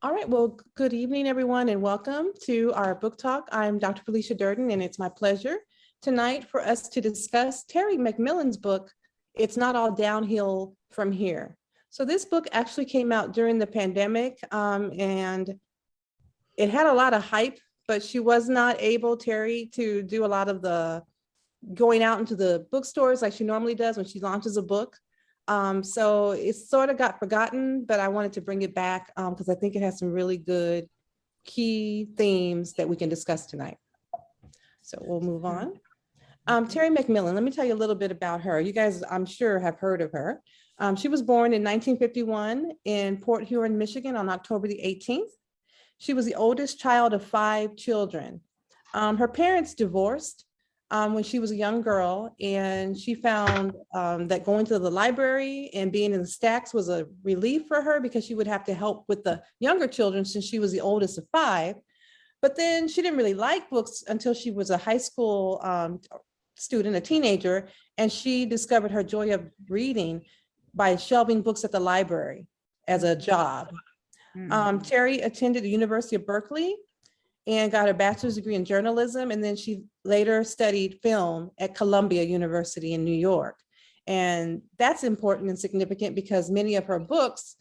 All right, well, good evening, everyone, and welcome to our book talk. I'm Dr. Felicia Durden, and it's my pleasure tonight for us to discuss Terry McMillan's book, It's Not All Downhill from Here. So this book actually came out during the pandemic, and it had a lot of hype, but she was not able, Terry, to do a lot of the going out into the bookstores like she normally does when she launches a book. So it sort of got forgotten, but I wanted to bring it back because I think it has some really good key themes that we can discuss tonight. So we'll move on. Terry McMillan, let me tell you a little bit about her. You guys, I'm sure, have heard of her. She was born in 1951 in Port Huron, Michigan on October the 18th. She was the oldest child of 5 children. Her parents divorced when she was a young girl, and she found that going to the library and being in the stacks was a relief for her because she would have to help with the younger children since she was the oldest of 5. But then she didn't really like books until she was a high school student, a teenager, and she discovered her joy of reading by shelving books at the library as a job. Terry attended the University of Berkeley and got a bachelor's degree in journalism. And then she later studied film at Columbia University in New York. And that's important and significant because many of her books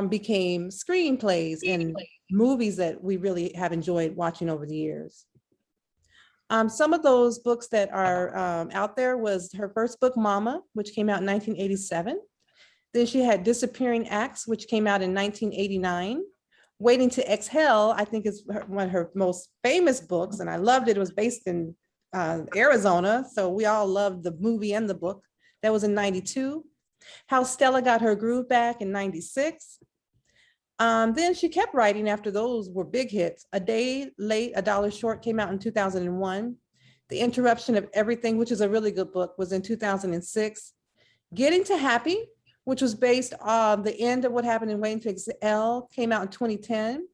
became screenplays and movies that we really have enjoyed watching over the years. Some of those books that are out there was her first book, Mama, which came out in 1987. Then she had Disappearing Acts, which came out in 1989. Waiting to Exhale, I think is one of her most famous books, and I loved it. It was based in Arizona, so we all loved the movie and the book. That was in 92. How Stella Got Her Groove Back in 96. Then she kept writing after those were big hits. A Day Late, A Dollar Short came out in 2001. The Interruption of Everything, which is a really good book, was in 2006. Getting to Happy, which was based on the end of what happened in Waiting to Exhale, came out in 2010.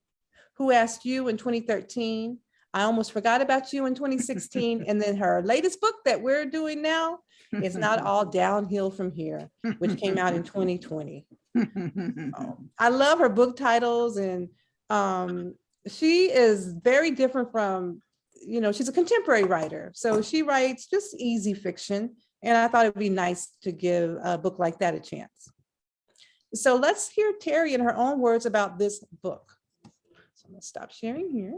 Who Asked You in 2013. I Almost Forgot About You in 2016. And then her latest book that we're doing now, It's Not All Downhill from Here, which came out in 2020. I love her book titles, and she is very different from, she's a contemporary writer. So she writes just easy fiction. And I thought it'd be nice to give a book like that a chance. So let's hear Terry in her own words about this book. So I'm gonna stop sharing here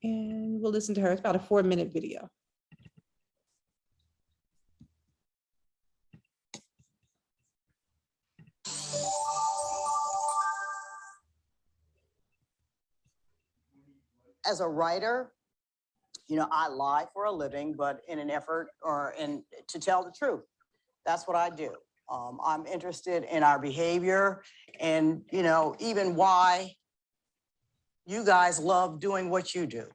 and we'll listen to her. It's about a 4-minute video. As a writer, I lie for a living, but in an effort to tell the truth. That's what I do. I'm interested in our behavior and, even why you guys love doing what you do.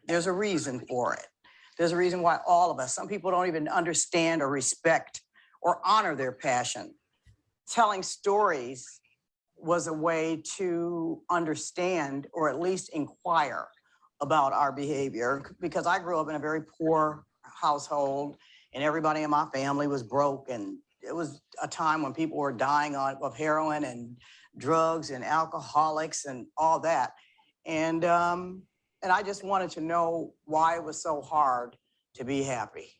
There's a reason for it. There's a reason why all of us, some people don't even understand or respect or honor their passion. Telling stories was a way to understand or at least inquire about our behavior, because I grew up in a very poor household and everybody in my family was broke, and it was a time when people were dying of heroin and drugs and alcoholics and all that. And I just wanted to know why it was so hard to be happy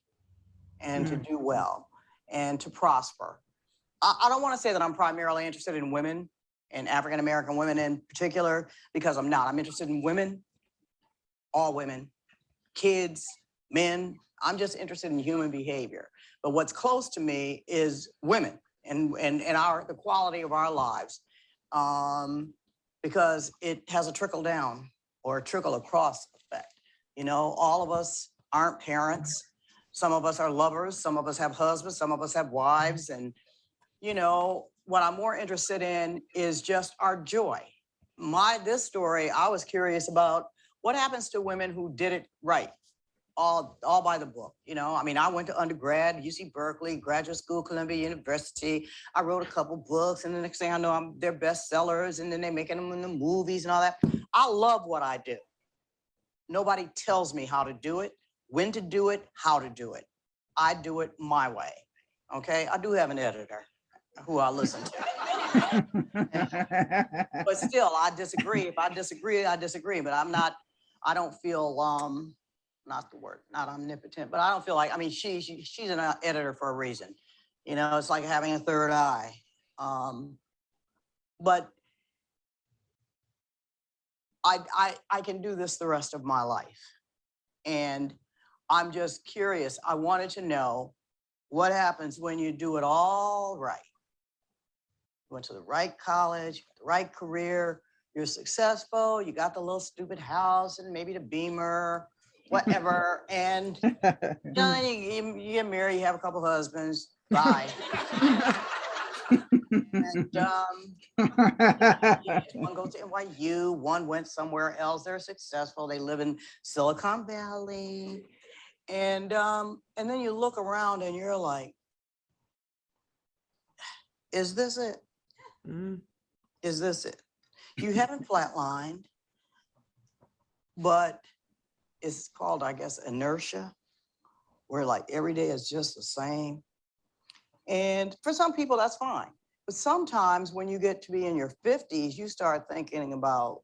and to do well and to prosper. I don't want to say that I'm primarily interested in women and African-American women in particular, because I'm not. I'm interested in women, all women, kids, men. I'm just interested in human behavior. But what's close to me is women and the quality of our lives, because it has a trickle down or a trickle across effect. All of us aren't parents. Some of us are lovers. Some of us have husbands. Some of us have wives. And, what I'm more interested in is just our joy. This story, I was curious about what happens to women who did it right, all by the book. I went to undergrad, UC Berkeley, graduate school, Columbia University. I wrote a couple books, and the next thing I know, they're bestsellers, and then they're making them in the movies and all that. I love what I do. Nobody tells me how to do it, when to do it, how to do it. I do it my way, okay? I do have an editor who I listen to. But still, I disagree. If I disagree, I disagree, but I don't feel, not the word, not omnipotent, but I don't feel like, I mean, she's an editor for a reason. You know, it's like having a third eye. But I can do this the rest of my life. And I'm just curious. I wanted to know what happens when you do it all right. You went to the right college, the right career, you're successful, you got the little stupid house and maybe the Beamer, whatever. And you get married, you have a couple husbands, bye. And one goes to NYU, one went somewhere else, they're successful, they live in Silicon Valley. And then you look around and you're like, is this it? Is this it? You haven't flatlined, but it's called, I guess, inertia, where like every day is just the same. And for some people, that's fine. But sometimes when you get to be in your 50s, you start thinking about,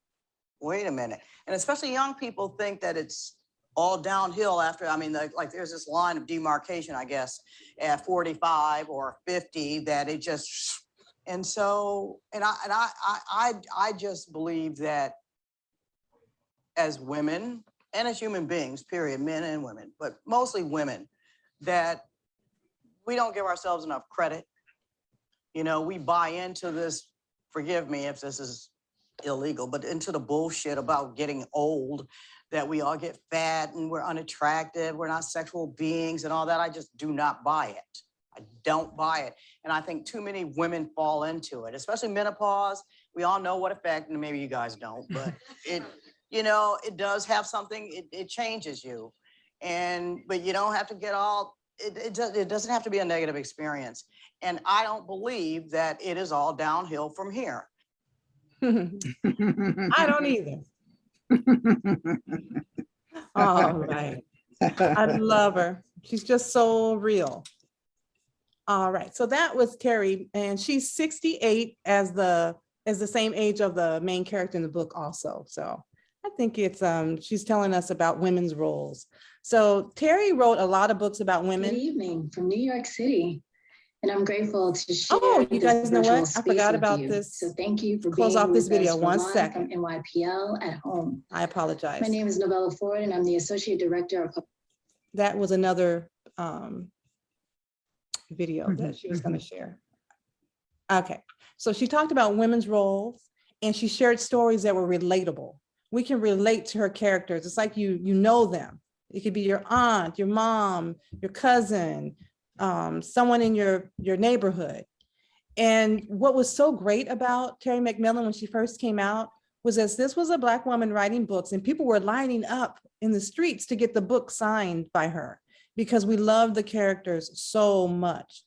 wait a minute. And especially young people think that it's all downhill after, I mean, like there's this line of demarcation, I guess, at 45 or 50 that it just, and so, and I just believe that as women and as human beings, period, men and women, but mostly women, that we don't give ourselves enough credit. You know, we buy into this, forgive me if this is illegal, but into the bullshit about getting old, that we all get fat and we're unattractive, we're not sexual beings and all that. I just do not buy it. I don't buy it. And I think too many women fall into it, especially menopause. We all know what effect, and maybe you guys don't, but it, you know, it does have something, it changes you. But you don't have to get all, it doesn't have to be a negative experience. And I don't believe that it is all downhill from here. I don't either. All right. I love her. She's just so real. All right. So that was Terry, and she's 68 as the same age of the main character in the book also. So I think it's she's telling us about women's roles. So Terry wrote a lot of books about women. Good evening from New York City. And I'm grateful to share. Oh, you guys know what? I forgot with about you. this. So thank you for Close being off this with video us for 1 live second. From NYPL at home. I apologize. My name is Novella Ford, and I'm the Associate Director of. That was another video that she was going to share. Okay, so she talked about women's roles, and she shared stories that were relatable. We can relate to her characters. It's like you know them. It could be your aunt, your mom, your cousin, someone in your neighborhood. And what was so great about Terry McMillan when she first came out was that this was a Black woman writing books, and people were lining up in the streets to get the book signed by her because we loved the characters so much.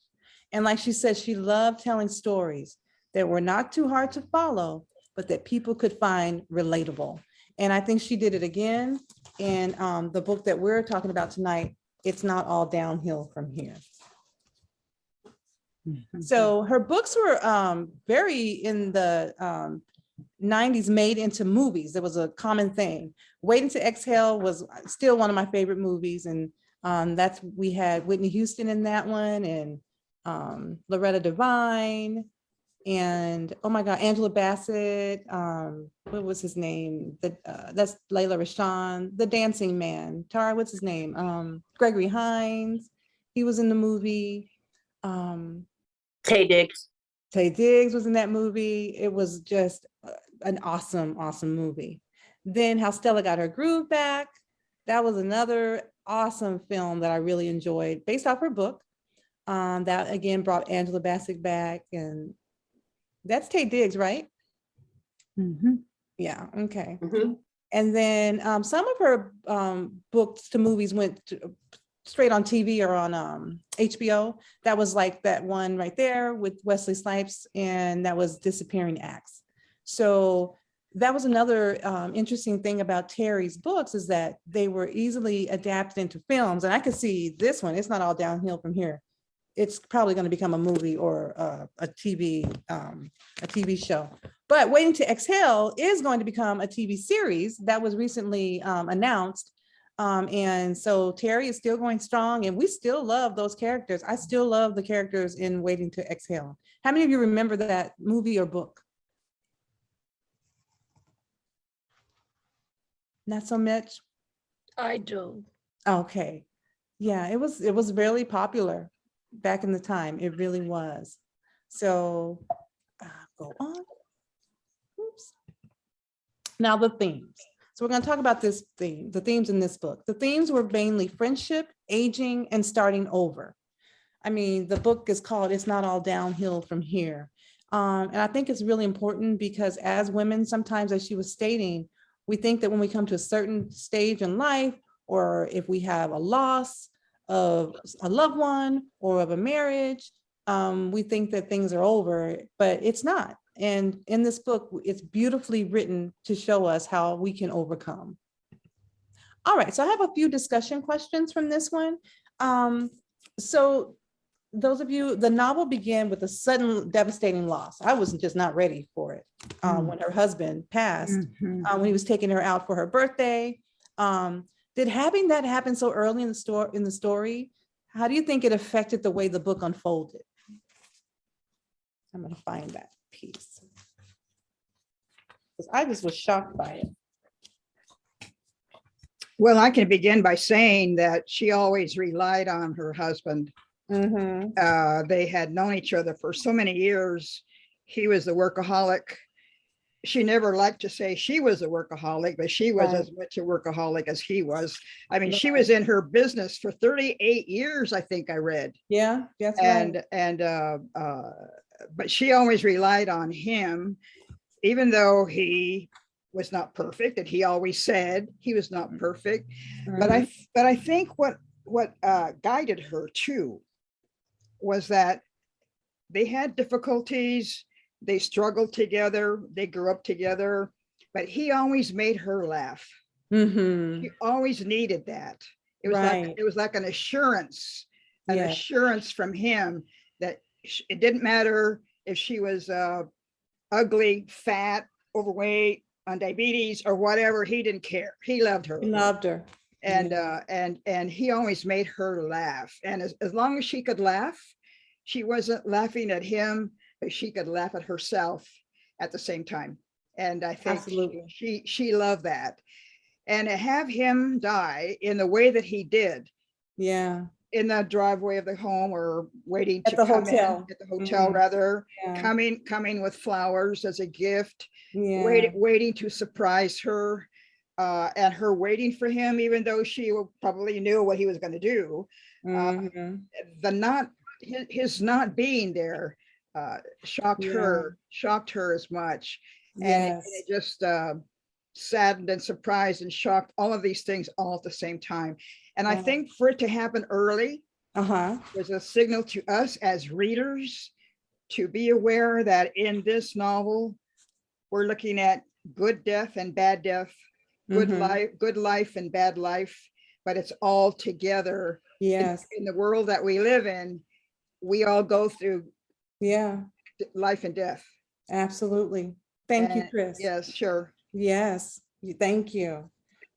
And like she said, she loved telling stories that were not too hard to follow, but that people could find relatable. And I think she did it again in the book that we're talking about tonight, It's Not All Downhill from Here. So her books were very in the 90s, made into movies. It was a common thing. Waiting to Exhale was still one of my favorite movies. And we had Whitney Houston in that one, and Loretta Devine, and oh my God, Angela Bassett. What was his name? That's Layla Rashawn, the dancing man. Tara, what's his name? Gregory Hines. He was in the movie. Taye Diggs. Taye Diggs was in that movie. It was just an awesome, awesome movie. Then How Stella Got Her Groove Back. That was another awesome film that I really enjoyed, based off her book. That again brought Angela Bassett back, and that's Taye Diggs, right? Mm-hmm. Yeah. Okay. Mm-hmm. And then some of her books to movies went straight on TV or on HBO. That was like that one right there with Wesley Snipes, and that was Disappearing Acts. So that was another interesting thing about Terry's books, is that they were easily adapted into films. And I could see this one, It's Not All Downhill from Here. it's probably going to become a movie or a TV show. But Waiting to Exhale is going to become a TV series that was recently announced. And so Terry is still going strong, and we still love those characters. I still love the characters in Waiting to Exhale. How many of you remember that movie or book? Not so much. I do. Okay. Yeah, it was really popular back in the time. It really was. So go on. Oops. Now the themes. So we're going to talk about the themes in this book. The themes were mainly friendship, aging, and starting over. I mean, the book is called It's Not All Downhill from Here. And I think it's really important because as women, sometimes, as she was stating, we think that when we come to a certain stage in life, or if we have a loss of a loved one or of a marriage, we think that things are over, but it's not. And in this book, it's beautifully written to show us how we can overcome. All right, so I have a few discussion questions from this one. So those of you, the novel began with a sudden devastating loss. I was just not ready for it when her husband passed, when he was taking her out for her birthday. Did having that happen so early in the story, how do you think it affected the way the book unfolded? I'm going to find that piece, because I just was shocked by it. Well, I can begin by saying that she always relied on her husband. They had known each other for so many years. He was a workaholic. She never liked to say she was a workaholic, but she was as much a workaholic as he was. I mean, she was in her business for 38 years, I think I read. Yeah, that's right. But she always relied on him, even though he was not perfect, and he always said he was not perfect. But I think what guided her too was that they had difficulties, they struggled together, they grew up together, but he always made her laugh. She always needed that. It was like an assurance from him that it didn't matter if she was ugly, fat, overweight, on diabetes or whatever. He didn't care. He loved her. He loved her. And he always made her laugh. And as long as she could laugh, she wasn't laughing at him, but she could laugh at herself at the same time. And I think she loved that. And to have him die in the way that he did, in the driveway of the home, or waiting to come in at the hotel, rather, coming with flowers as a gift, waiting to surprise her, and her waiting for him, even though she probably knew what he was going to do. His not being there shocked her as much. And it just saddened and surprised and shocked, all of these things all at the same time. And I think for it to happen early was a signal to us as readers to be aware that in this novel, we're looking at good death and bad death, good life and bad life, but it's all together. In the world that we live in, we all go through life and death. Absolutely. Thank you, Chris. Yes, sure. Yes, thank you.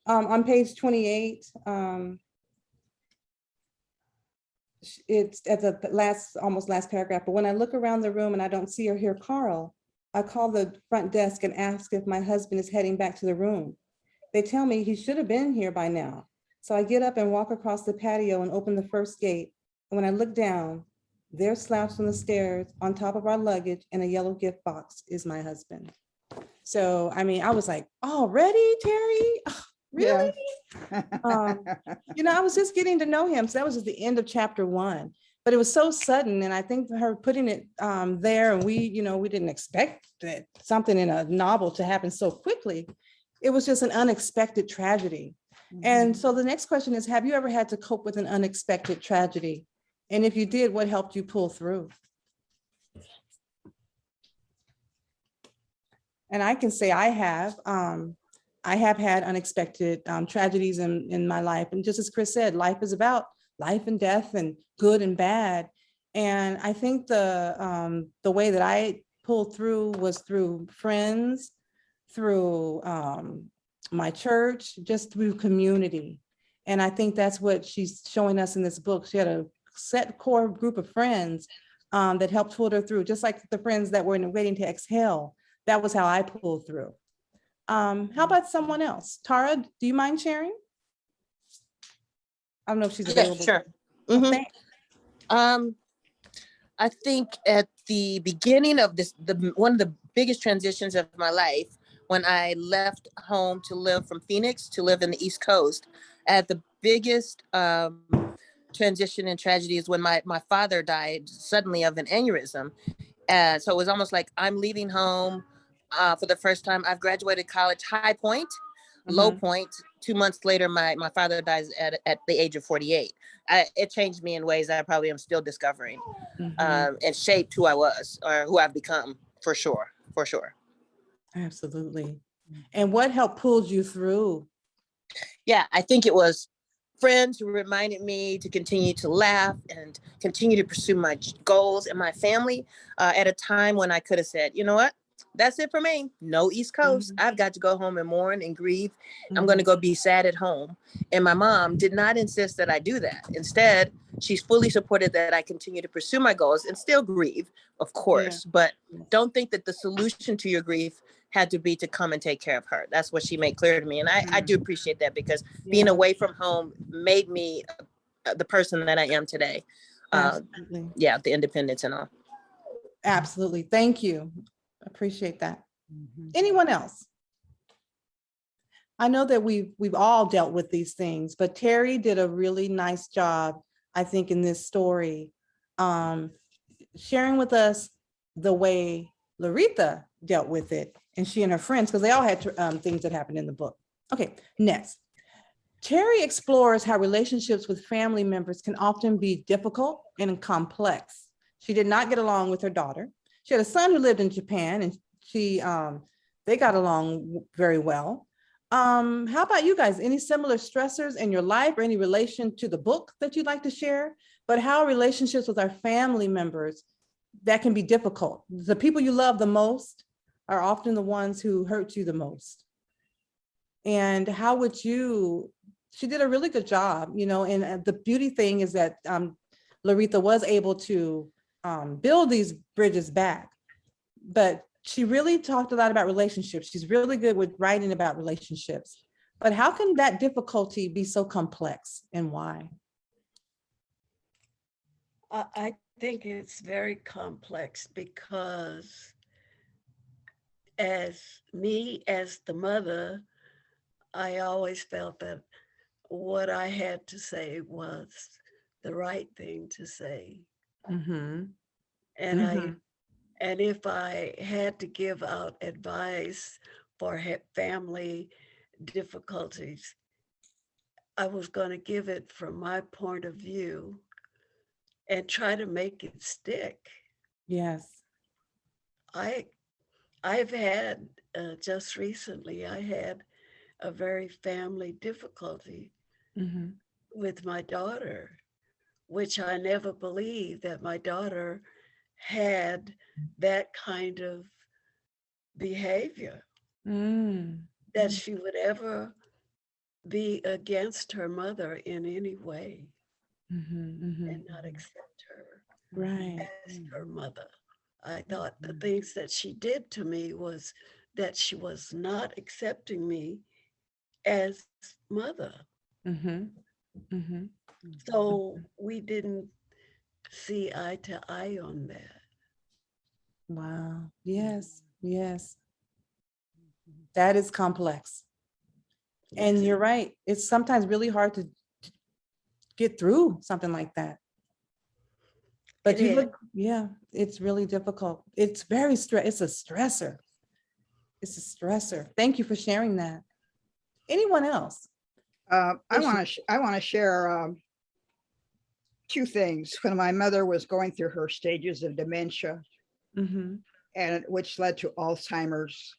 On page 28, it's at the almost last paragraph, but when I look around the room and I don't see or hear Carl, I call the front desk and ask if my husband is heading back to the room. They tell me he should have been here by now. So I get up and walk across the patio and open the first gate. And when I look down, there slouched on the stairs on top of our luggage and a yellow gift box is my husband. So, I mean, I was like, already, Terry? Oh, really? I was just getting to know him. So that was just the end of chapter 1. But it was so sudden. And I think her putting it there, and we didn't expect that something in a novel to happen so quickly. It was just an unexpected tragedy. And so the next question is, have you ever had to cope with an unexpected tragedy? And if you did, what helped you pull through? And I can say I have had unexpected tragedies in my life. And just as Chris said, life is about life and death and good and bad. And I think the way that I pulled through was through friends, through my church, just through community. And I think that's what she's showing us in this book. She had a set core group of friends that helped pull her through, just like the friends that were in Waiting to Exhale. That was how I pulled through. How about someone else? Tara, do you mind sharing? I don't know if she's Yeah, available. sure. Oh, Mhm. thanks. I think at the beginning of this, one of the biggest transitions of my life, when I left home to live from Phoenix to live in the East Coast, at the biggest transition and tragedy is when my father died suddenly of an aneurysm. So it was almost like I'm leaving home for the first time. I've graduated college, high point, low point. 2 months later, my father dies at the age of 48. It changed me in ways that I probably am still discovering, and shaped who I was or who I've become, for sure, for sure. Absolutely. And what helped pull you through? Yeah, I think it was friends who reminded me to continue to laugh and continue to pursue my goals, and my family at a time when I could have said, you know what? That's it for me. No East Coast. I've got to go home and mourn and grieve. I'm going to go be sad at home. And my mom did not insist that I do that. Instead, she's fully supported that I continue to pursue my goals and still grieve, of course. But don't think that the solution to your grief had to be to come and take care of her. That's what she made clear to me. And I do appreciate that, because being away from home made me the person that I am today. Absolutely. Yeah, the independence and all. Absolutely. Thank you. Appreciate that. Anyone else? I know that we've all dealt with these things, but Terry did a really nice job, I think, in this story, sharing with us the way Laretha dealt with it, and she and her friends, because they all had things that happened in the book. Okay, next. Terry explores how relationships with family members can often be difficult and complex. She did not get along with her daughter. She had a son who lived in Japan, and they got along very well. How about you guys? Any similar stressors in your life or any relation to the book that you'd like to share? But how relationships with our family members, that can be difficult. The people you love the most are often the ones who hurt you the most. And how would you, she did a really good job, and the beauty thing is that Laretha was able to build these bridges back, but she really talked a lot about relationships. She's really good with writing about relationships, but how can that difficulty be so complex, and why? I think it's very complex because as the mother, I always felt that what I had to say was the right thing to say. And if I had to give out advice for family difficulties, I was going to give it from my point of view and try to make it stick. Yes. I've had, just recently, I had a very family difficulty with my daughter, which I never believed that my daughter had that kind of behavior, that she would ever be against her mother in any way and not accept her as her mother. I thought the things that she did to me was that she was not accepting me as mother. So we didn't see eye to eye on that. Wow. Yes. Yes. That is complex. And you're right. It's sometimes really hard to get through something like that. But yeah, it's really difficult. It's very it's a stressor. It's a stressor. Thank you for sharing that. Anyone else? I want to share two things. When my mother was going through her stages of dementia, and which led to Alzheimer's,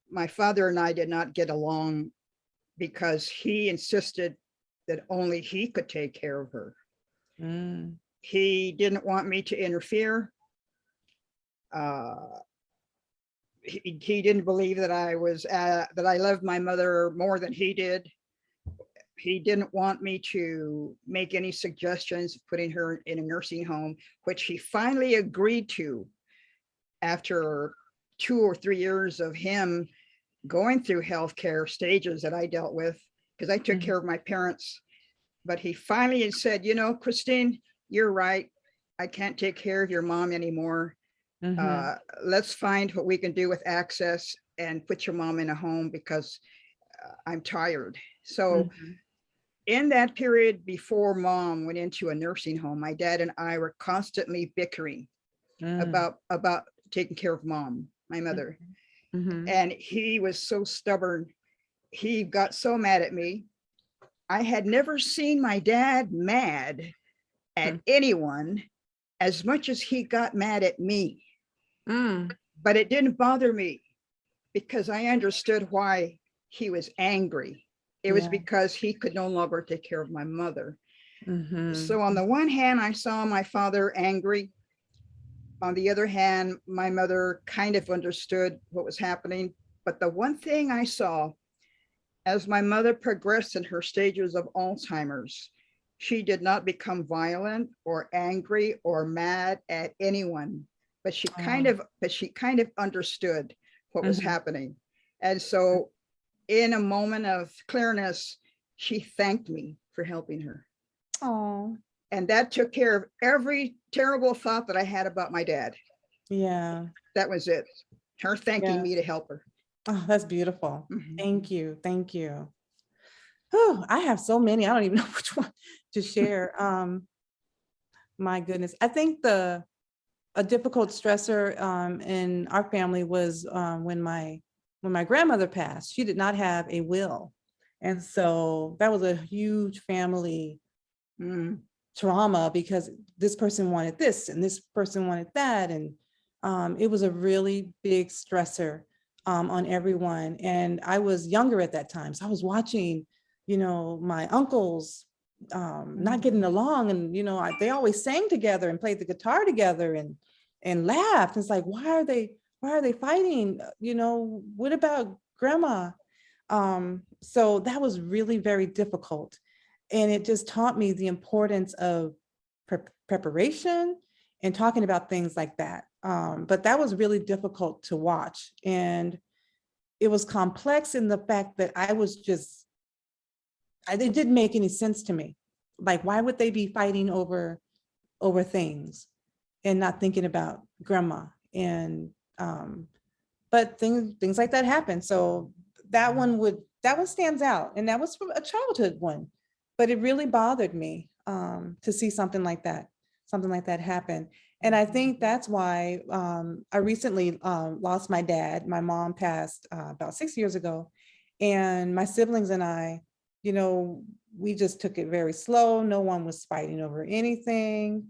my father and I did not get along because he insisted that only he could take care of her. He didn't want me to interfere. He didn't believe that I loved my mother more than he did. He didn't want me to make any suggestions of putting her in a nursing home, which he finally agreed to after 2 or 3 years of him going through healthcare stages that I dealt with, because I took care of my parents. But he finally had said, you know, Christine, you're right. I can't take care of your mom anymore. Let's find what we can do with access and put your mom in a home because I'm tired. So in that period before mom went into a nursing home, my dad and I were constantly bickering about taking care of mom, my mother. And he was so stubborn. He got so mad at me. I had never seen my dad mad at anyone as much as he got mad at me. But it didn't bother me because I understood why he was angry. It was because he could no longer take care of my mother. So on the one hand, I saw my father angry. On the other hand, my mother kind of understood what was happening. But the one thing I saw as my mother progressed in her stages of Alzheimer's, she did not become violent or angry or mad at anyone, but she kind of understood what was happening. And so in a moment of clearness, she thanked me for helping her. Oh, And that took care of every terrible thought that I had about my dad. yeah. That was it. Her thanking me to help her. Oh, that's beautiful. Thank you. Thank you. Oh, I have so many. I don't even know which one to share. My goodness. I think a difficult stressor in our family was when my grandmother passed. She did not have a will. And so that was a huge family trauma because this person wanted this and this person wanted that. And it was a really big stressor on everyone. And I was younger at that time. So I was watching, you know, my uncles not getting along. And, you know, they always sang together and played the guitar together and laughed. It's like, why are they fighting? You know, what about grandma? So that was really very difficult. And it just taught me the importance of preparation and talking about things like that. But that was really difficult to watch. And it was complex in the fact that it didn't make any sense to me. Like, why would they be fighting over things and not thinking about grandma? And, but things like that happen. So that one stands out. And that was from a childhood one, but it really bothered me to see something like that happen. And I think that's why I recently lost my dad. My mom passed about 6 years ago. And my siblings and I, you know, we just took it very slow. No one was fighting over anything.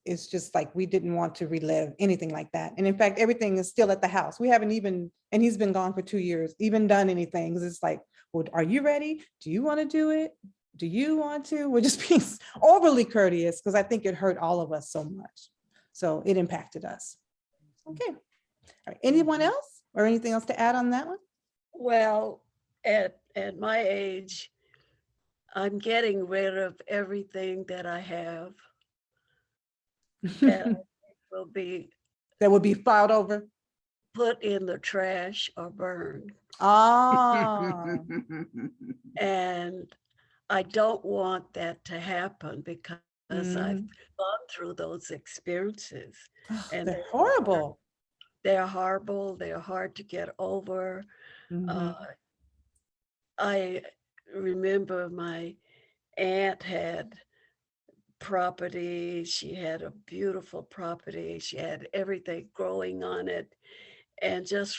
It's just like we didn't want to relive anything like that. And in fact, everything is still at the house. We haven't even, and he's been gone for 2 years, even done anything. It's like, well, are you ready? Do you want to do it? Do you want to? We're just being overly courteous because I think it hurt all of us so much. So it impacted us. Okay. All right. Anyone else or anything else to add on that one? Well, at my age, I'm getting rid of everything that I have that will be That would be filed over. put in the trash or burned. Oh. And I don't want that to happen because I've gone through those experiences. And They're horrible. They're horrible. They're hard to get over. I remember my aunt had property. She had a beautiful property. She had everything growing on it. And just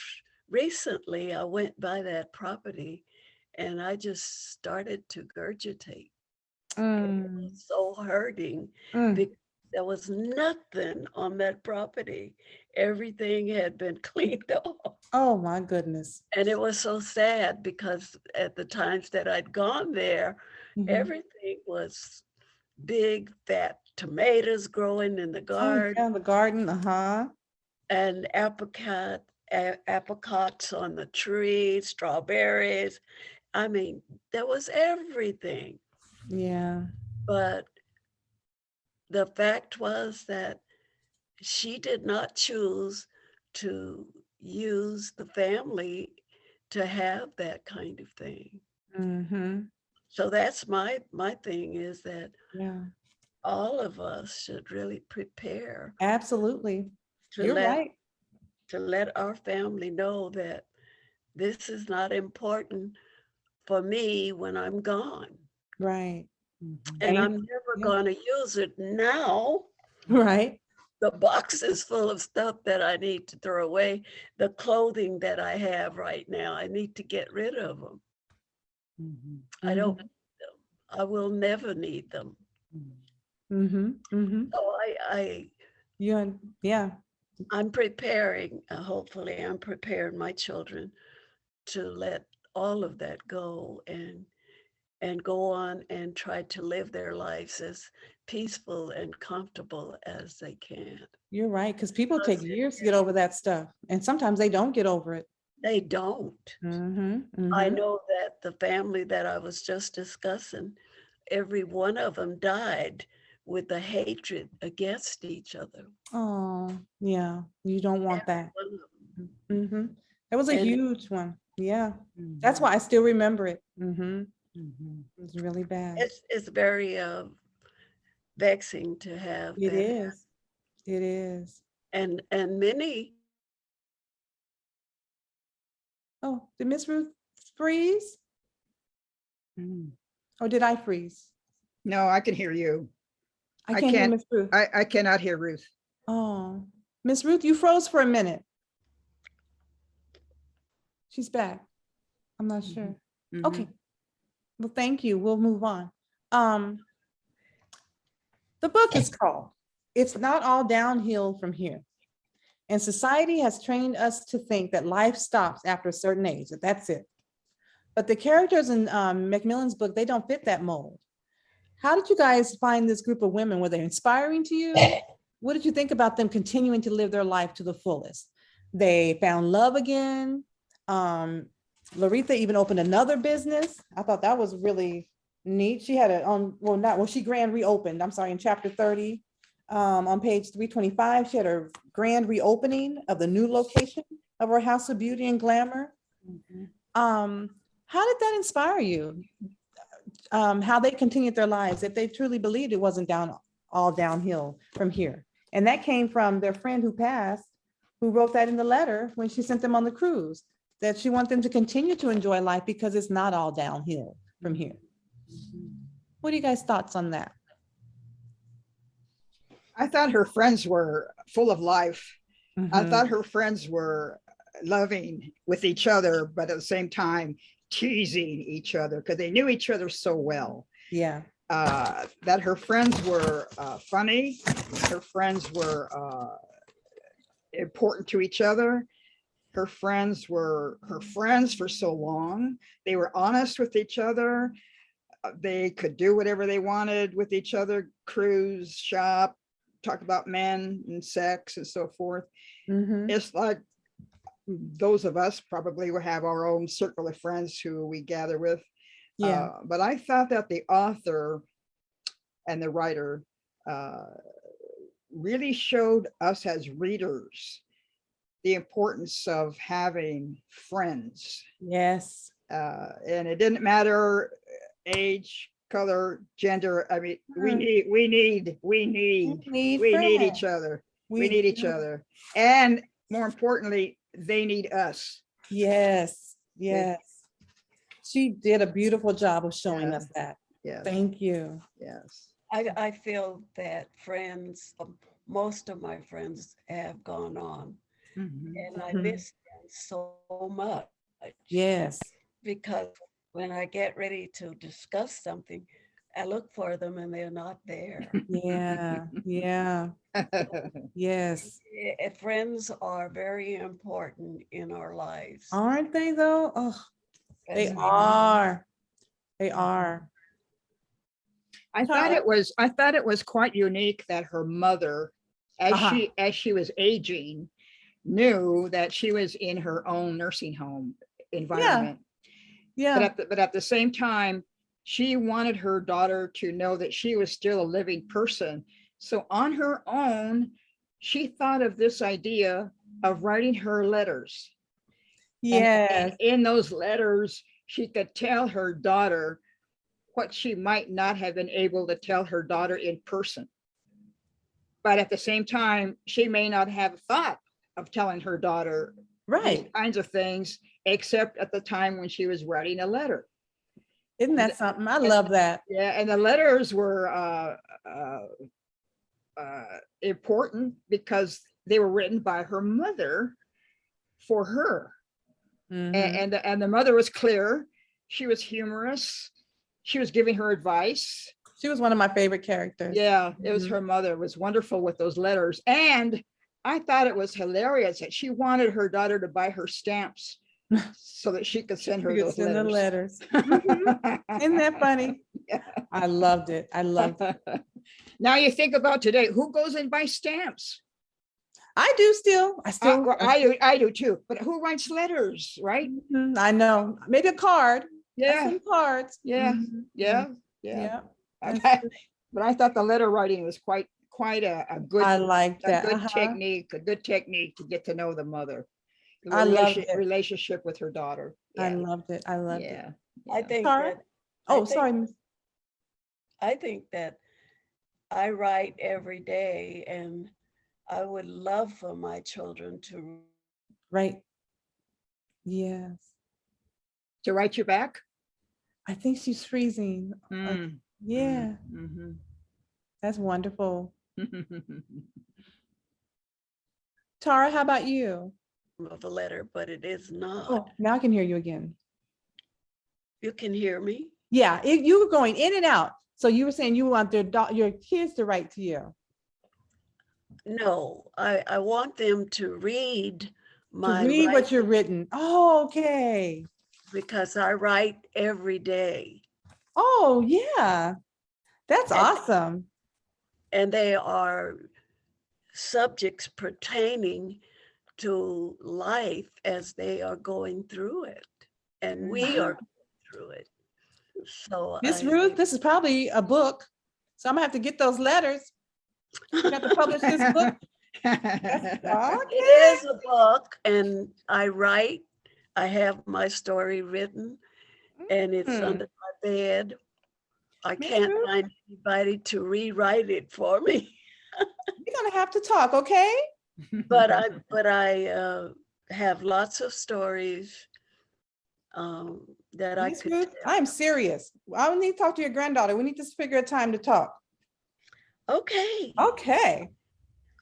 recently, I went by that property and I just started to gurgitate. It was so hurting because there was nothing on that property. Everything had been cleaned off. Oh my goodness. And it was so sad because at the times that I'd gone there, everything was big fat tomatoes growing in the Oh, garden yeah, the garden, uh-huh. and apricots on the tree, strawberries. I mean, there was everything. Yeah. But the fact was that she did not choose to use the family to have that kind of thing. Mm-hmm. So that's my thing is that Yeah, all of us should really prepare absolutely. to You're let right. to let our family know that this is not important for me when I'm gone. Right. And Thank, I'm never yeah, going to use it now. right. The box is full of stuff that I need to throw away. The clothing that I have right now, I need to get rid of them. I don't Mhm. need them. I will never need them. Mhm. Mhm. So Yeah. I'm preparing, hopefully I'm preparing my children to let all of that go and go on and try to live their lives as peaceful and comfortable as they can. You're right. Because people take Because years to get over that stuff. And sometimes they don't get over it. they don't. Mm-hmm. I Mm-hmm. know that the family that I was just discussing, every one of them died with a hatred against each other. Oh, yeah. You don't want Every that. one of them. Mm-hmm. It was a And huge one. Yeah. That's why I still remember it. Mm-hmm. It was really bad. it's very vexing to have It that. is. It is. And many, Oh, did Miss Ruth freeze? Or did I freeze? No, I can hear you. I I can't hear can't, Miss Ruth. I cannot hear Ruth. Oh, Miss Ruth, you froze for a minute. She's back. I'm not sure. Mhm. Okay. Well, thank you. We'll move on. Um, the book is called It's Not All Downhill from Here. And society has trained us to think that life stops after a certain age, that that's it. But the characters in Macmillan's book, they don't fit that mold. How did you guys find this group of women? Were they inspiring to you? What did you think about them continuing to live their life to the fullest? They found love again. Laretha even opened another business. I thought that was really neat. She had it on, well, not, well, she grand reopened, I'm sorry, in chapter 30. On page 325, she had her grand reopening of the new location of her House of Beauty and Glamour. How did that inspire you? How they continued their lives, if they truly believed it wasn't all downhill from here. And that came from their friend who passed, who wrote that in the letter when she sent them on the cruise, that she wanted them to continue to enjoy life because it's not all downhill from here. What are you guys' thoughts on that? I thought her friends were full of life. I Mhm. thought her friends were loving with each other, but at the same time teasing each other because they knew each other so well. Yeah. That her friends were funny. Her friends were important to each other. Her friends were her friends for so long. They were honest with each other. They could do whatever they wanted with each other, cruise, shop, talk about men and sex and so forth. Mhm. It's like those of us probably will have our own circle of friends who we gather with. Yeah. But I thought that the author and the writer really showed us as readers the importance of having friends. Yes. And it didn't matter age, color, gender. I mean, we need We need friends. each other. We We need each do. other. And more importantly, they need us. Yes. Yes. She did a beautiful job of showing Yeah. us that. Yes. Thank you. Yes. I feel that friends, most of my friends have gone on, Mhm. and I Mhm. miss them so much. Yes. Because when I get ready to discuss something, I look for them and they're not there. Yeah. Yeah. Yes. Friends are very important in our lives. Aren't they though? Oh, they Especially are. They are. I thought it was quite unique that her mother, as she was aging, knew that she was in her own nursing home environment. Yeah. But at the same time, she wanted her daughter to know that she was still a living person. So on her own, she thought of this idea of writing her letters. Yes. And in those letters, she could tell her daughter what she might not have been able to tell her daughter in person. But at the same time, she may not have thought of telling her daughter these kinds of things, except at the time when she was writing a letter. Isn't that something? I love that. Yeah, and the letters were important because they were written by her mother for her. Mhm. And the mother was clear. She was humorous. She was giving her advice. She was one of my favorite characters. Yeah, it was Mhm. her mother. It was wonderful with those letters. And I thought it was hilarious that she wanted her daughter to buy her stamps so that she could send her You could those send the letters. letters. Isn't that funny? Yeah. I loved it. I loved it. Now you think about today, who goes and buys stamps? I do still. Well, I do too, but who writes letters, right? Mhm, I know. Maybe a card. I Yeah, send cards. yeah, Mhm. yeah, Yeah. yeah. That's true. But I thought the letter writing was quite a good I like that. technique, a good technique to get to know the mother. The I loved it. relationship with her daughter. I Yeah, loved it. I loved it. yeah. I yeah. think Tara? that Oh, think- sorry. Miss- I think that I write every day, and I would love for my children to. Right. Yes. To write you back? I think she's freezing. Mm, Yeah. mhm. That's wonderful. Tara, how about you? Of a letter, but it is not. Oh, now I can hear you again. You can hear me? Yeah, you were going in and out. So you were saying you want your kids to write to you. No, I want them to read To my read what writing you're written. Oh, okay. because I write every day. Oh, yeah. That's And- awesome. And they are subjects pertaining to life as they are going through it. And we are going through it. So Miss I Ruth, think- this is probably a book. So I'm gonna have to get those letters. You have to publish this book. Okay. It is a book, and I write. I have my story written, and it's Mm. under my bed. I Miss can't Ruth? find anybody to rewrite it for me. We're gonna have to talk, okay? But I have lots of stories that I Miss could Ruth, tell. I'm serious. I need to talk to your granddaughter. We need to figure a time to talk. Okay, Okay.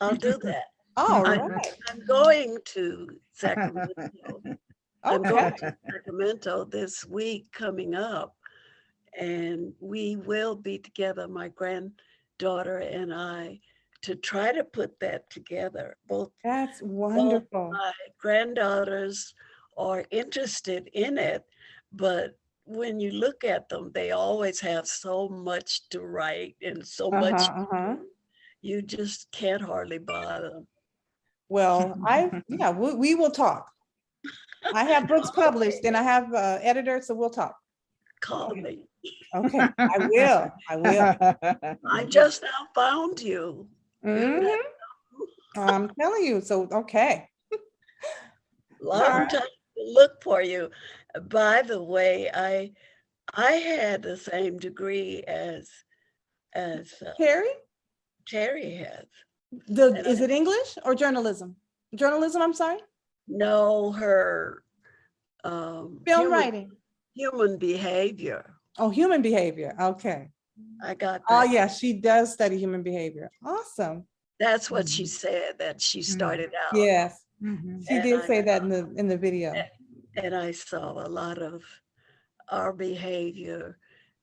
I'll do that. All I- right. I'm going to Sacramento. I'm going Okay. to Sacramento this week coming up, and we will be together, my granddaughter and I, to try to put that together. Both That's wonderful. my granddaughters are interested in it, but when you look at them, they always have so much to write and so much Uh-huh. you just can't hardly bother. Well, we will talk. I have books published and I have editors, so we'll talk. Call me. Okay, I will. I will. I just now found you. Mhm. I'm telling you. So, okay. Long time to look for you. By the way, I had the same degree as Carrie, Terry has. is it English or journalism? Journalism, I'm sorry. No, her Film writing. human behavior. Oh, human behavior. Okay. I got Oh, that. yeah, she does study human behavior. Awesome. That's what she said, that she started out. Yes, Mhm. she And did I- say that in the video. And I saw a lot of our behavior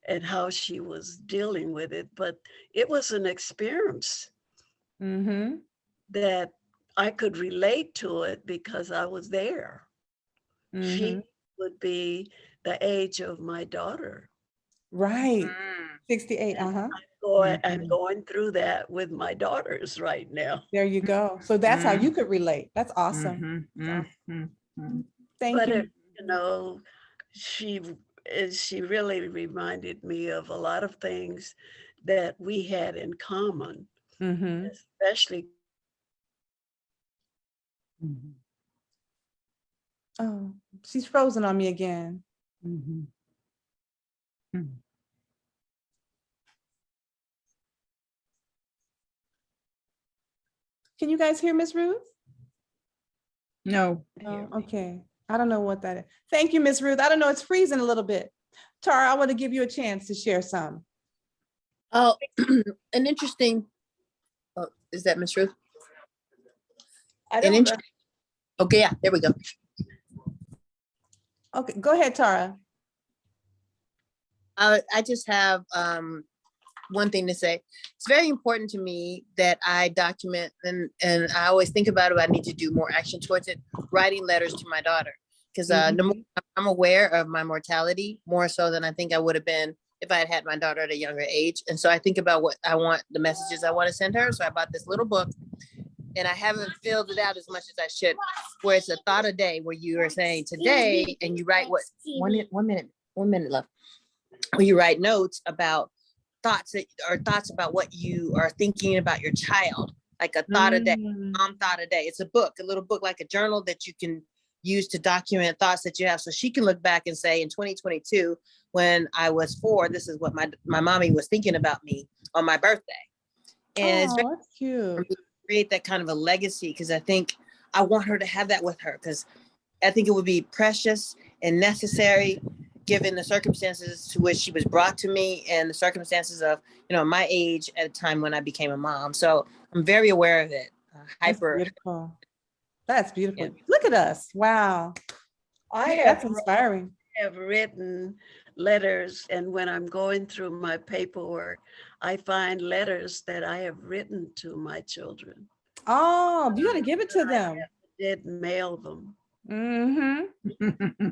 and how she was dealing with it. But it was an experience Mm-hmm. that I could relate to it because I was there. Mm-hmm. She would be the age of my daughter. Right. Mm. 68. And Uh-huh. I I'm going through that with my daughters right now. There you go. So that's how you could relate. That's awesome. Thank But you. you know, she she really reminded me of a lot of things that we had in common, Mhm. especially Oh, she's frozen on me again. Can you guys hear Miss Ruth? No. Oh, okay. I don't know what that is. Thank you, Miss Ruth. I don't know, it's freezing a little bit. Tara, I want to give you a chance to share some. Oh, an interesting, oh, is that Miss Ruth? I An don't know. interesting, okay, yeah, there we go. Okay, go ahead, Tara. I just have one thing to say. It's very important to me that I document, and I always think about it. I need to do more action towards it. Writing letters to my daughter, because I'm aware of my mortality more so than I think I would have been if I had had my daughter at a younger age. And so I think about what I want, the messages I want to send her. So I bought this little book, and I haven't filled it out as much as I should, where it's a thought a day, where you are saying today, and you write what, 1 minute left, where you write notes about thoughts about what you are thinking about your child, like a thought a day, thought a day. It's a book, a little book, like a journal that you can use to document thoughts that you have. So she can look back and say, in 2022, when I was 4, this is what my mommy was thinking about me on my birthday. And it's very that's cute. to create that kind of a legacy, because I think I want her to have that with her, because I think it would be precious and necessary given the circumstances to which she was brought to me and the circumstances of, my age at a time when I became a mom. So I'm very aware of it. Hyper. That's beautiful. That's beautiful. Yeah. Look at us. Wow. That's inspiring. Have written letters, and when I'm going through my paperwork, I find letters that I have written to my children. Oh, you got to give it to them. Did mail them.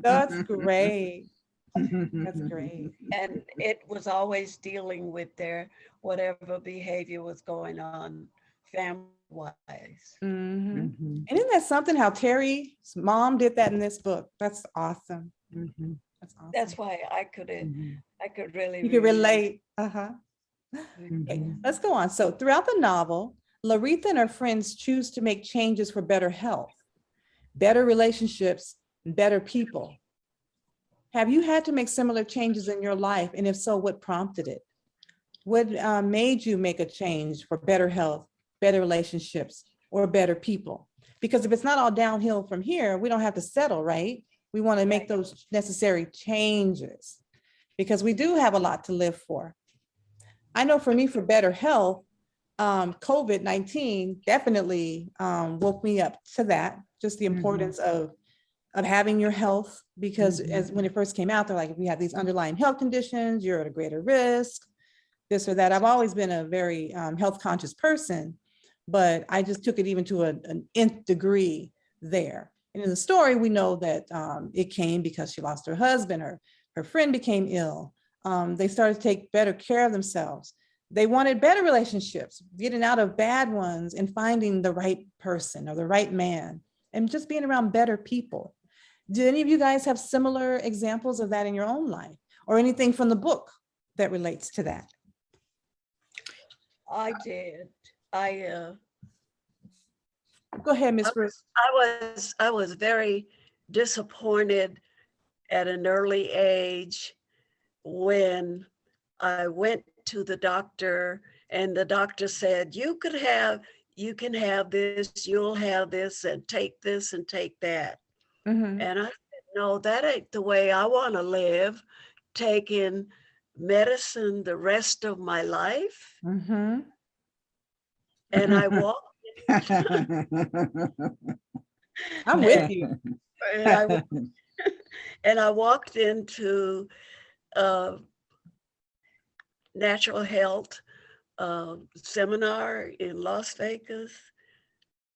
That's great. That's great. And it was always dealing with their whatever behavior was going on family-wise. And isn't that something how Terry's mom did that in this book? That's awesome. That's awesome. That's why I could really. You could relate. Okay, let's go on. So throughout the novel, Laretha and her friends choose to make changes for better health, better relationships, and better people. Have you had to make similar changes in your life? And if so, what prompted it? What made you make a change for better health, better relationships, or better people? Because if it's not all downhill from here, we don't have to settle, right? We want to make those necessary changes because we do have a lot to live for. I know for me, for better health, COVID-19 definitely woke me up to that, just the importance of having your health, because as when it first came out, they're like, if you have these underlying health conditions, you're at a greater risk, this or that. I've always been a very health conscious person, but I just took it even to an nth degree there. And in the story, we know that it came because she lost her husband, her friend became ill. They started to take better care of themselves. They wanted better relationships, getting out of bad ones and finding the right person or the right man and just being around better people. Do any of you guys have similar examples of that in your own life or anything from the book that relates to that? I did. Go ahead, Ms. Bruce. I was very disappointed at an early age when I went to the doctor and the doctor said, you can have this, you'll have this, and take this and take that. And I said, no, that ain't the way I want to live, taking medicine the rest of my life. And I walked. I'm with you. And I walked into natural health seminar in Las Vegas.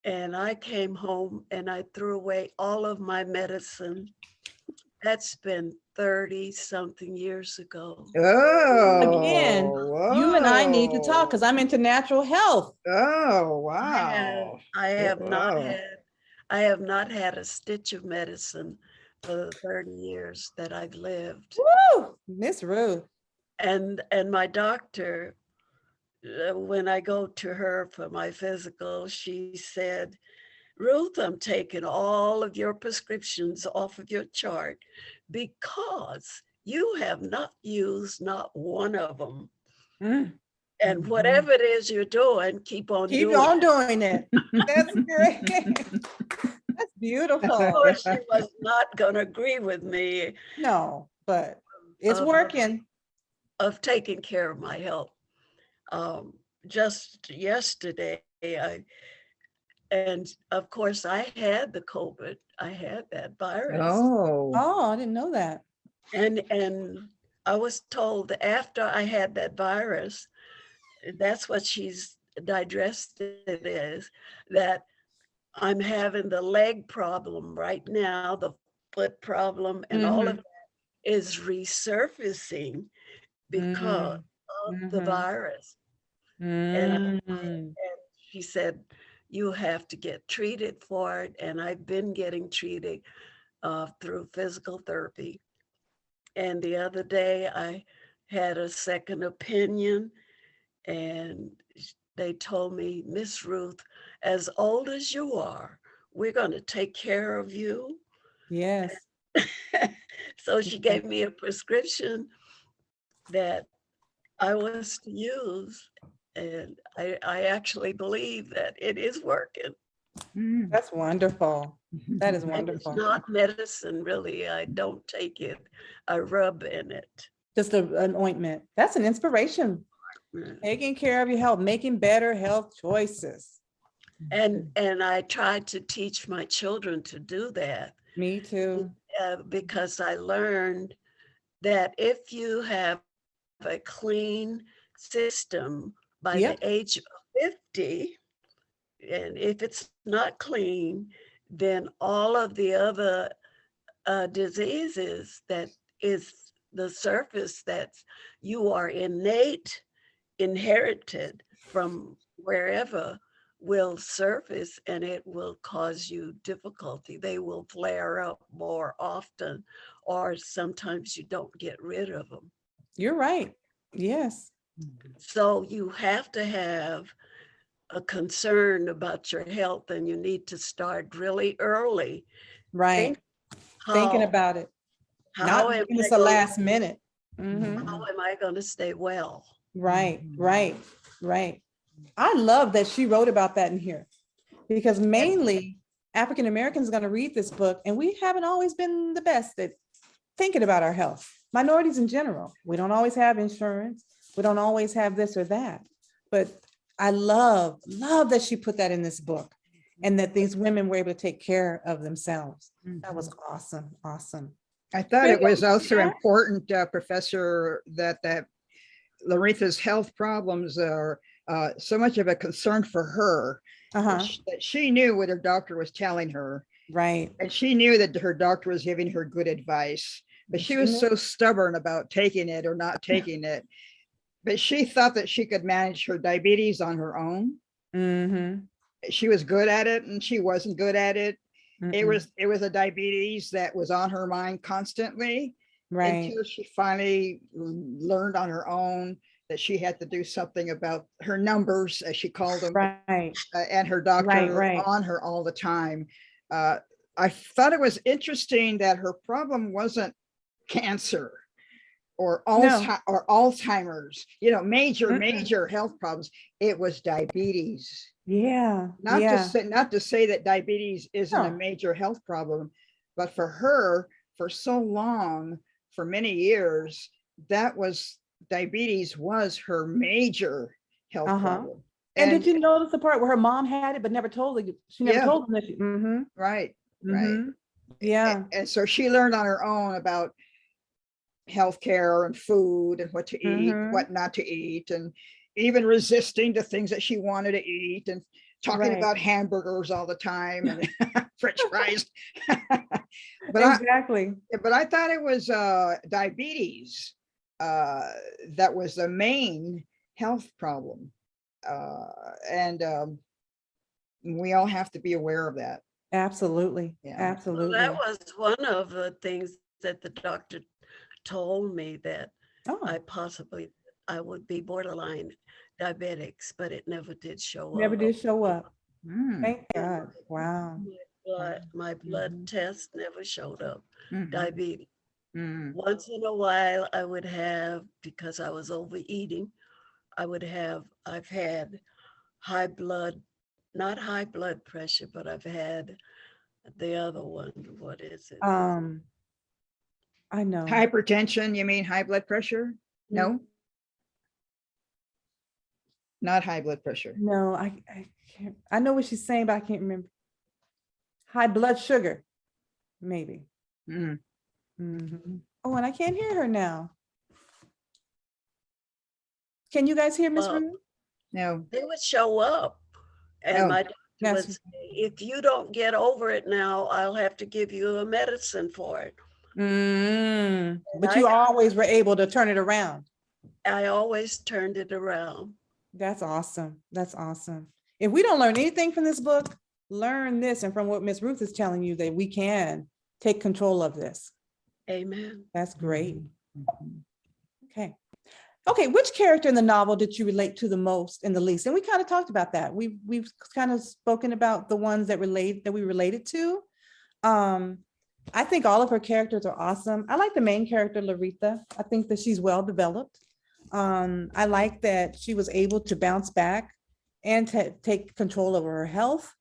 And I came home and I threw away all of my medicine That's been 30 something years ago. Oh, Again, you and I need to talk because I'm into natural health. Oh, I have, wow. I have not Wow. had, I have not had a stitch of medicine for the 30 years that I've lived. Woo, Miss Ruth. And my doctor, when I go to her for my physical, she said, Ruth, I'm taking all of your prescriptions off of your chart because you have not used not one of them. Mm. And whatever it is you're doing, keep on Keep doing on it. doing it. That's great. That's Of beautiful. course, she was not going to agree with me No, but it's of working. taking care of my health. Just yesterday, and of course, I had the COVID. I had that virus. Oh, Oh, I didn't know that. And I was told that after I had that virus, that's what she's digested is, that I'm having the leg problem right now, the foot problem, and all of that is resurfacing because of the virus. And she said, you have to get treated for it. And I've been getting treated through physical therapy. And the other day I had a second opinion and they told me, Miss Ruth, as old as you are, we're going to take care of you. Yes. So she gave me a prescription that I was to use. And I actually believe that it is working. That's wonderful. That is And it's wonderful. not medicine, really. I don't take it. I rub in it. Just an ointment. That's an inspiration. Taking care of your health, making better health choices. And I try to teach my children to do that. Me too. Because I learned that if you have a clean system by the age of 50, and if it's not clean, then all of the other diseases that is the surface that you are inherited from wherever will surface, and it will cause you difficulty. They will flare up more often, or sometimes you don't get rid of them. You're right. Yes. So you have to have a concern about your health, and you need to start really early. Right. Thinking about it. Not making this a last minute. How am I going to stay well? Right, right, right. I love that she wrote about that in here because mainly African Americans are going to read this book and we haven't always been the best at thinking about our health. Minorities in general, we don't always have insurance. We don't always have this or that. But I love that she put that in this book and that these women were able to take care of themselves. That was awesome, awesome. I thought it was also important, Professor, that Laretha's health problems are so much of a concern for her that she knew what her doctor was telling her. Right. And she knew that her doctor was giving her good advice, but she was so stubborn about taking it or not taking it. But she thought that she could manage her diabetes on her own. She was good at it and she wasn't good at it. It was a diabetes that was on her mind constantly, until she finally learned on her own that she had to do something about her numbers, as she called them, and her doctor on her all the time. I thought it was interesting that her problem wasn't cancer or Alzheimer's, major health problems. It was diabetes. Not to say that diabetes isn't a major health problem, but for her, for so long, for many years, diabetes was her major health problem. And did you notice the part where her mom had it but never told her? She never told them that she, right. Yeah. And so she learned on her own about healthcare and food and what to eat, what not to eat, and even resisting the things that she wanted to eat and talking about hamburgers all the time and French fries. But I, Exactly. but I thought it was diabetes that was the main health problem. And we all have to be aware of that. Absolutely. Yeah. Well, Absolutely. that was one of the things that the doctor told me, that Oh, I would be borderline diabetics, but it never did show never up. did show up. Mm, Thank God. Wow. My blood test never showed up, mhm, diabetes. mm. Once in a while, I would have, because I was overeating, I've had high blood, not high blood pressure, but I've had the other one. What is it? I know. Hypertension, you mean high blood pressure? No, not high blood pressure. No, I can't. I know what she's saying, but I can't remember. High blood sugar, maybe. Mm. Mhm. Oh, and I can't hear her now. Can you guys hear Miss Well, Ruth? No. they would show up, and Oh. my doctor Yes. would say, if you don't get over it now, I'll have to give you a medicine for it. But you always were able to turn it around. I always turned it around. That's awesome. That's awesome. If we don't learn anything from this book, learn this, and from what Miss Ruth is telling you, that we can take control of this. Amen. That's great. Okay. Okay, which character in the novel did you relate to the most and the least? And we kind of talked about that. We've kind of spoken about the ones that we related to. I think all of her characters are awesome. I like the main character, Larita. I think that she's well developed. I like that she was able to bounce back and to take control over her health.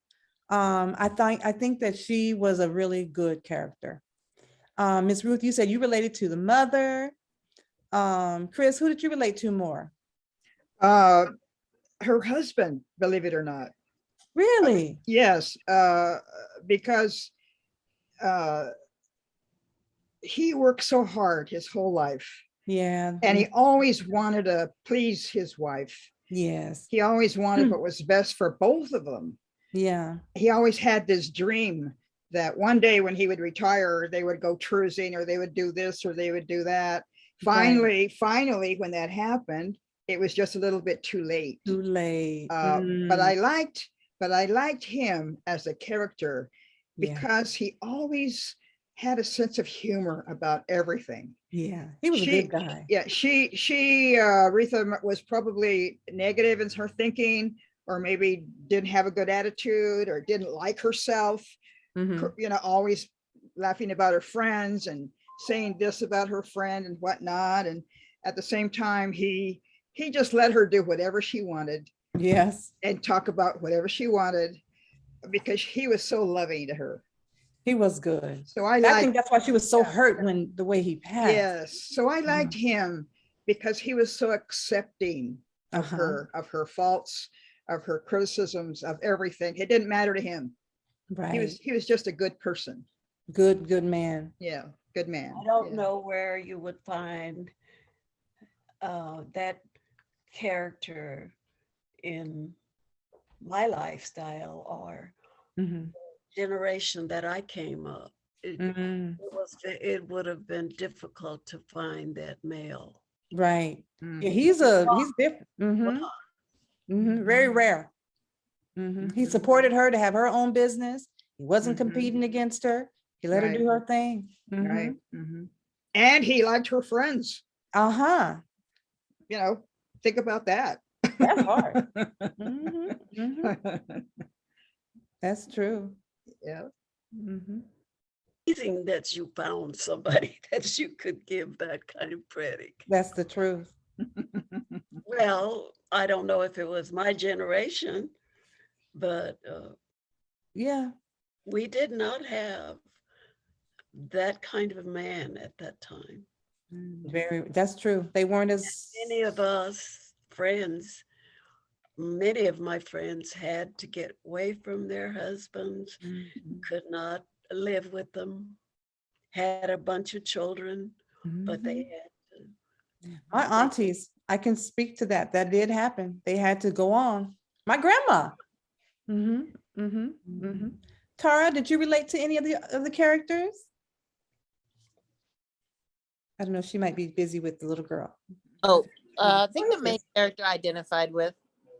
I think that she was a really good character. Ms. Ruth, you said you related to the mother. Chris, who did you relate to more? Her husband, believe it or not. Really? Yes, because he worked so hard his whole life, Yeah. and he always wanted to please his wife. Yes. He always wanted what was best for both of them. Yeah. He always had this dream that one day when he would retire, they would go cruising, or they would do this, or they would do that. Right. Finally, when that happened, it was just a little bit too late. Too late. But I liked him as a character Yeah. because he always had a sense of humor about everything. Yeah. He was a good guy. Yeah, Retha was probably negative in her thinking, or maybe didn't have a good attitude, or didn't like herself. Mhm. Always laughing about her friends and saying this about her friend and whatnot. And at the same time, he just let her do whatever she wanted Yes. and talk about whatever she wanted, because he was so loving to her. He was good. So I think that's why she was so hurt when the way he passed. yes. So I liked him because he was so accepting of her faults, of her criticisms, of everything. It didn't matter to him. Right. He was just a good person. Good man. Yeah, good man. I don't Yeah. know where you would find that character in my lifestyle or Mhm. generation that I came up. Mhm. It would have been difficult to find that male. Right. Mm. Yeah, he's different. Very rare. He supported her to have her own business. He wasn't Mhm. competing against her. He let her do her thing. Right. And he liked her friends. Uh-huh. Think about that. That's hard. That's true. Yeah. Amazing that you found somebody that you could give that kind of credit. That's the truth. Well, I don't know if it was my generation, but Yeah. we did not have that kind of a man at that time. That's true. They weren't as Many of us friends, many of my friends had to get away from their husbands, could not live with them, had a bunch of children, but they had to. My aunties, I can speak to that. That did happen. They had to go on. My grandma. Tara, did you relate to any of the characters? I don't know, she might be busy with the little girl. Oh, I think What the is main this? character I identified with.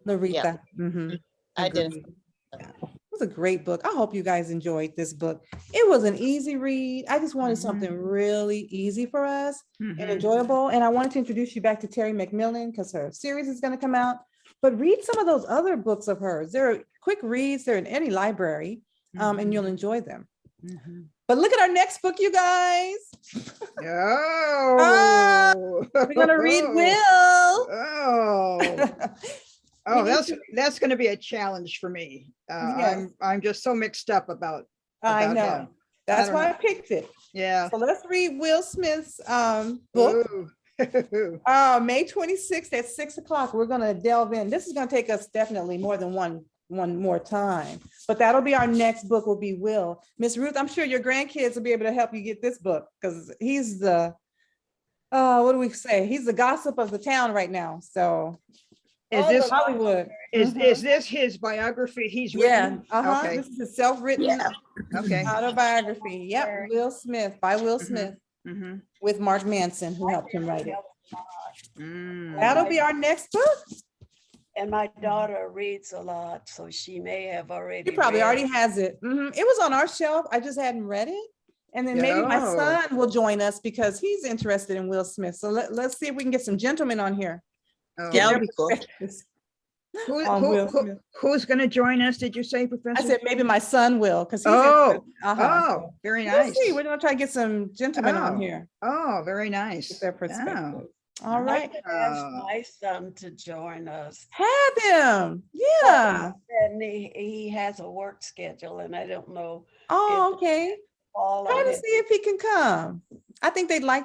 Larita. Mhm. I did. Agreed. It was a great book. I hope you guys enjoyed this book. It was an easy read. I just wanted something really easy for us and Mhm. enjoyable. And I wanted to introduce you back to Terry McMillan because her series is going to come out. But read some of those other books of hers. They're quick reads. They're in any library, and you'll enjoy them. Mhm. But look at our next book, you guys. Oh. We're going to read Will. Oh. We Oh, need that's going to be a challenge for me. Yes. I'm just so mixed up about I about know. him. That's don't why know. I picked it. Yeah. So let's read Will Smith's book. Ooh. May 26th at 6 o'clock. We're gonna delve in. This is gonna take us definitely more than one more time, but that'll be our next book will be Will. Miss Ruth, I'm sure your grandkids will be able to help you get this book because he's the, what do we say? He's the gossip of the town right now. So Is all this of Hollywood. is Mhm. this his biography he's Yeah, written? this is a self-written Yeah. Okay. autobiography. Yep, Will Smith by Will Smith Mhm. with Mark Manson, who helped him write it. Mm. That'll be our next book. And my daughter reads a lot, so she may have already. He probably read already it. has it. Mhm. It was on our shelf. I just hadn't read it. And then maybe my Oh. son will join us because he's interested in Will Smith. So let's see if we can get some gentlemen on here. Oh. Get That their would be cool. perspectives Who, on Will who, Smith. who's going to join us? Did you say, I Professor? said maybe my son will because he's Oh, interested. oh, very We'll nice. see. We're gonna try to get some gentlemen on Oh. here. Oh, very Get nice. their Oh. perspective. All I right. could ask Oh. my son to join us. Have him. Yeah. And he has a work schedule and I don't know Oh, if okay. all Try on to his see if he can come. I think they'd like